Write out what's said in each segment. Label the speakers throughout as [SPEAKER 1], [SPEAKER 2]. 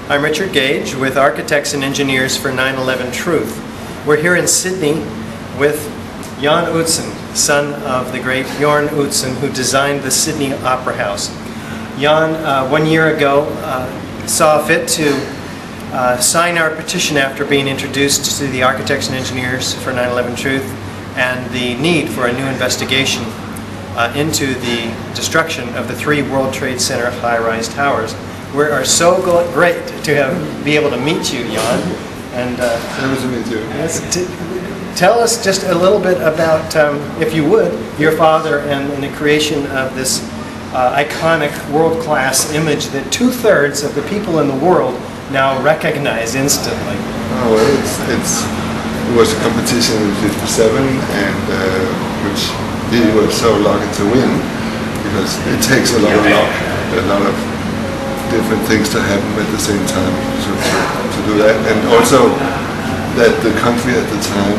[SPEAKER 1] I'm Richard Gage with Architects and Engineers for 9/11 Truth. We're here in Sydney with Jan Utzon, son of the great Jorn Utzon, who designed the Sydney Opera House. Jan, 1 year ago, saw fit to sign our petition after being introduced to the Architects and Engineers for 9/11 Truth and the need for a new investigation into the destruction of the 3 World Trade Center high-rise towers. We are so great to be able to meet you, Jan. And
[SPEAKER 2] nice to meet you.
[SPEAKER 1] Yes, tell us just a little bit about, if you would, your father and the creation of this iconic world-class image that 2/3 of the people in the world now recognize instantly.
[SPEAKER 2] Oh, well, it was a competition in '57, and which he was so lucky to win, because it takes a lot of luck, a lot of different things to happen at the same time to do that, and also that the country at the time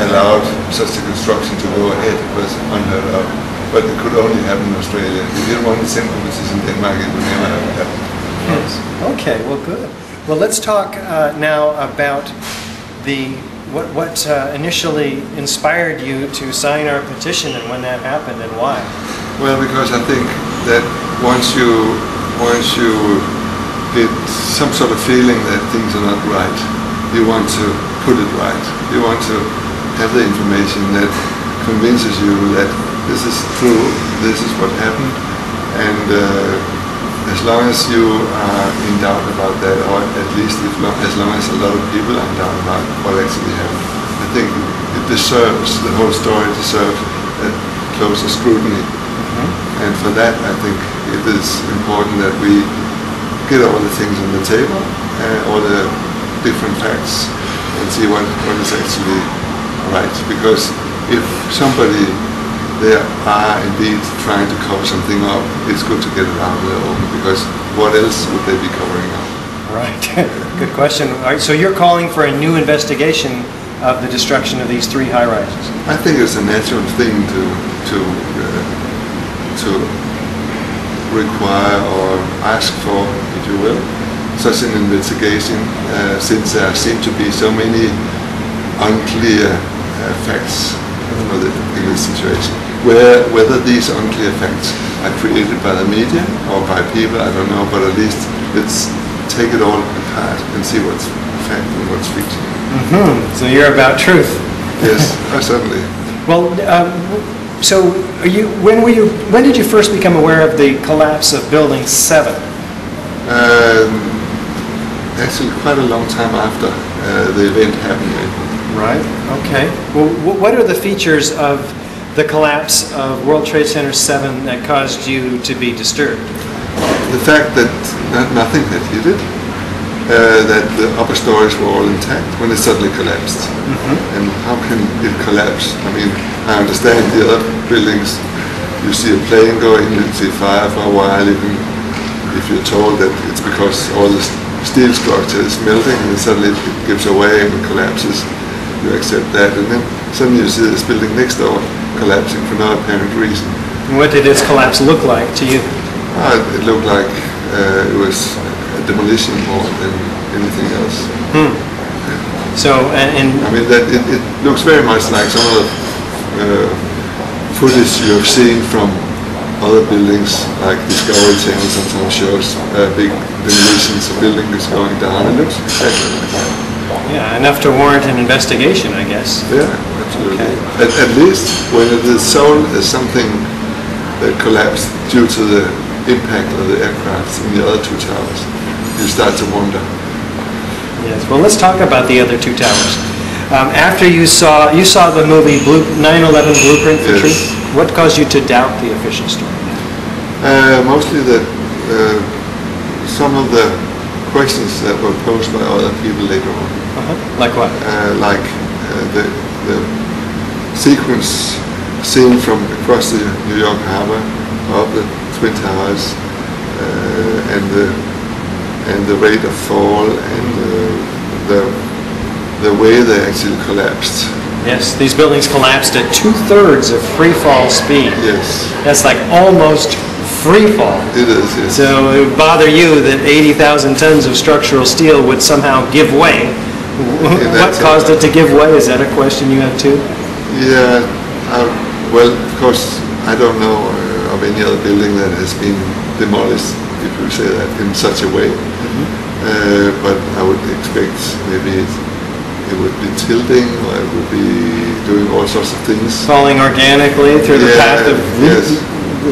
[SPEAKER 2] allowed such a construction to go ahead. It was unheard of, but it could only happen in Australia. If you didn't want the same competition in Denmark, it would never have happened.
[SPEAKER 1] Yes. Okay, well, good. Well, let's talk now about what initially inspired you to sign our petition and when that happened and why.
[SPEAKER 2] Well, because I think that once you get some sort of feeling that things are not right, you want to put it right. You want to have the information that convinces you that this is true, this is what happened, and as long as you are in doubt about that, or at least as long as a lot of people are in doubt about what actually happened, I think the whole story deserves a closer scrutiny. And for that, I think it is important that we get all the things on the table, all the different facts, and see what is actually right. Because if somebody there are indeed trying to cover something up, it's good to get it out of the open, because what else would they be covering up?
[SPEAKER 1] Right. Good question. All right, so you're calling for a new investigation of the destruction of these 3 high-rises?
[SPEAKER 2] I think it's a natural thing to require or ask for, if you will, such an investigation, since there seem to be so many unclear facts in this situation. Whether these unclear facts are created by the media or by people, I don't know, but at least let's take it all apart and see what's fact and what's fiction.
[SPEAKER 1] So you're about truth.
[SPEAKER 2] Yes, certainly.
[SPEAKER 1] Well, so when did you first become aware of the collapse of Building 7?
[SPEAKER 2] Actually, quite a long time after the event happened.
[SPEAKER 1] Right. Okay. Well, what are the features of the collapse of World Trade Center 7 that caused you to be disturbed?
[SPEAKER 2] The fact that nothing had hit it, that the upper stories were all intact when it suddenly collapsed. And how can it collapse? I mean, I understand the other buildings, you see a plane going, you see fire for a while, even if you're told that it's because all the steel structure is melting and suddenly it gives away and it collapses. You accept that, and then suddenly you see this building next door collapsing for no apparent reason.
[SPEAKER 1] And what did this collapse look like to you?
[SPEAKER 2] It looked like it was a demolition more than anything else.
[SPEAKER 1] So, and
[SPEAKER 2] I mean, that it looks very much like some of the footage you have seen from other buildings, like Discovery Channel sometimes shows big demolitions of buildings going down. It looks exactly like that.
[SPEAKER 1] Yeah, enough to warrant an investigation, I guess.
[SPEAKER 2] Yeah, absolutely.
[SPEAKER 1] Okay.
[SPEAKER 2] At least when it is sold as something that collapsed due to the impact of the aircraft in the other 2 towers, you start to wonder.
[SPEAKER 1] Yes. Well, let's talk about the other 2 towers. After you saw the movie 9/11 Blueprint for Truth, what caused you to doubt the official story?
[SPEAKER 2] Mostly that some of the questions that were posed by other people later on.
[SPEAKER 1] Like what?
[SPEAKER 2] The sequence seen from across the New York harbor of the Twin Towers, and the rate of fall, and the way they actually collapsed.
[SPEAKER 1] Yes, these buildings collapsed at 2/3 of free fall speed.
[SPEAKER 2] Yes.
[SPEAKER 1] That's like almost free fall.
[SPEAKER 2] It is, yes.
[SPEAKER 1] So it would bother you that 80,000 tons of structural steel would somehow give way. What caused it to give way? Is that a question you have too?
[SPEAKER 2] Yeah, well, of course, I don't know of any other building that has been demolished, if you say that, in such a way. But I would expect maybe it would be tilting, or it would be doing all sorts of things.
[SPEAKER 1] Falling organically through the path of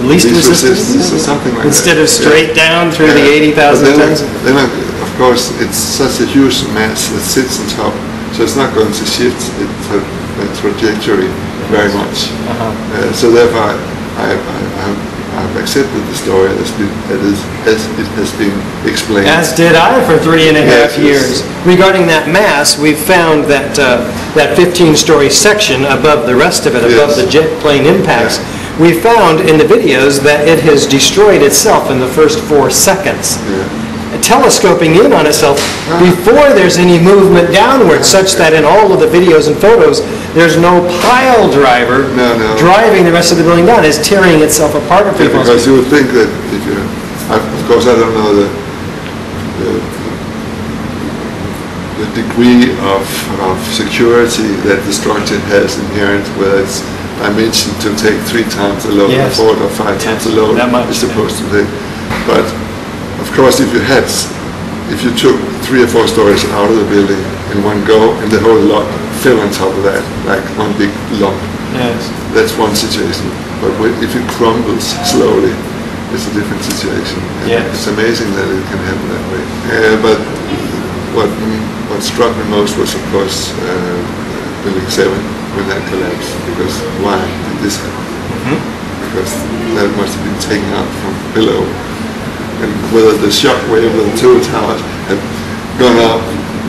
[SPEAKER 1] least resistance?
[SPEAKER 2] Or something like
[SPEAKER 1] Instead
[SPEAKER 2] that.
[SPEAKER 1] of straight down through the 80,000 tons?
[SPEAKER 2] Then, of course, it's such a huge mass that sits on top, so it's not going to shift its trajectory very much. So therefore, I've accepted the story as it has been explained.
[SPEAKER 1] As did I for 3.5 years. Regarding that mass, we found that that 15-story section above the rest of it, above the jet plane impacts, we found in the videos that it has destroyed itself in the first 4 seconds. Telescoping in on itself before there's any movement downward, such that in all of the videos and photos, there's no pile driver driving the rest of the building down. It's tearing itself apart.
[SPEAKER 2] Because you would think that if you, of course, I don't know the degree of security that the structure has inherent, whether it's dimensioned to take 3 times the load, or 4 or 5 times the load it's supposed to take. But of course, if you took 3 or 4 stories out of the building in one go, and the whole lot fell on top of that, like one big lump, that's one situation. But if it crumbles slowly, it's a different situation. And it's amazing that it can happen that way. But what struck me most was, of course, Building 7 when that collapsed. Because why did this happen? Because that must have been taken out from below. And whether the shock wave of the 2 towers had gone up,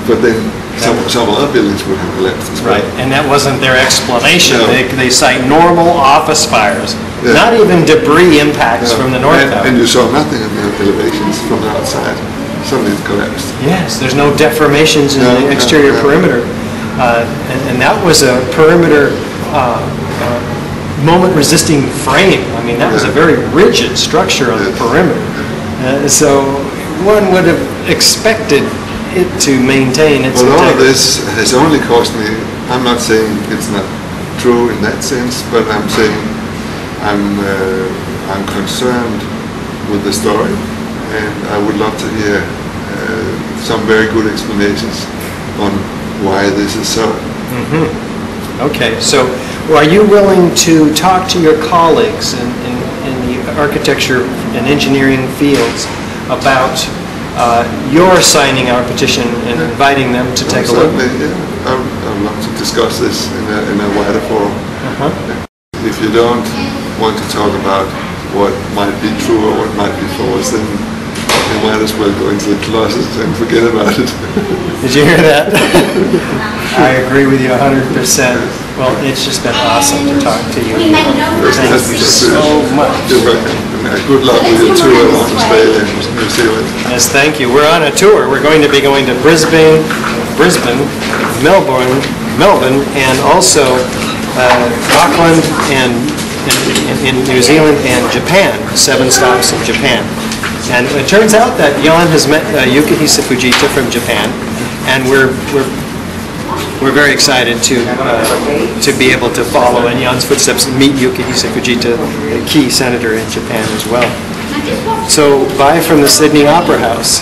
[SPEAKER 2] but then some other buildings would have collapsed as well.
[SPEAKER 1] Right, and that wasn't their explanation. They cite normal office fires, not even debris impacts from the north tower.
[SPEAKER 2] And you saw nothing in the elevations from the outside. Suddenly it collapsed.
[SPEAKER 1] Yes, there's no deformations in the exterior perimeter. And that was a perimeter moment-resisting frame. I mean, that was a very rigid structure on the perimeter. So one would have expected it to maintain its integrity.
[SPEAKER 2] Well, all of this has only cost me, I'm not saying it's not true in that sense, but I'm saying I'm concerned with the story, and I would love to hear some very good explanations on why this is so.
[SPEAKER 1] Okay, so are you willing to talk to your colleagues in the architecture and engineering fields about your signing our petition and inviting them to take a look?
[SPEAKER 2] I would love to discuss this in a wider forum. If you don't want to talk about what might be true or what might be false, then you might as well go into the closet and forget about it.
[SPEAKER 1] Did you hear that? I agree with you 100%. Well, it's just been awesome to talk to you. Thank you so much.
[SPEAKER 2] You're welcome. Good luck with your tour around Australia and New Zealand.
[SPEAKER 1] Yes, thank you. We're on a tour. We're going to be going to Brisbane, Melbourne, and also Auckland and in New Zealand and Japan. 7 stops in Japan. And it turns out that Jan has met Yukihisa Fujita from Japan, and we're very excited to be able to follow in Jan's footsteps and meet Yukihisa Fujita, the key senator in Japan as well. So bye from the Sydney Opera House.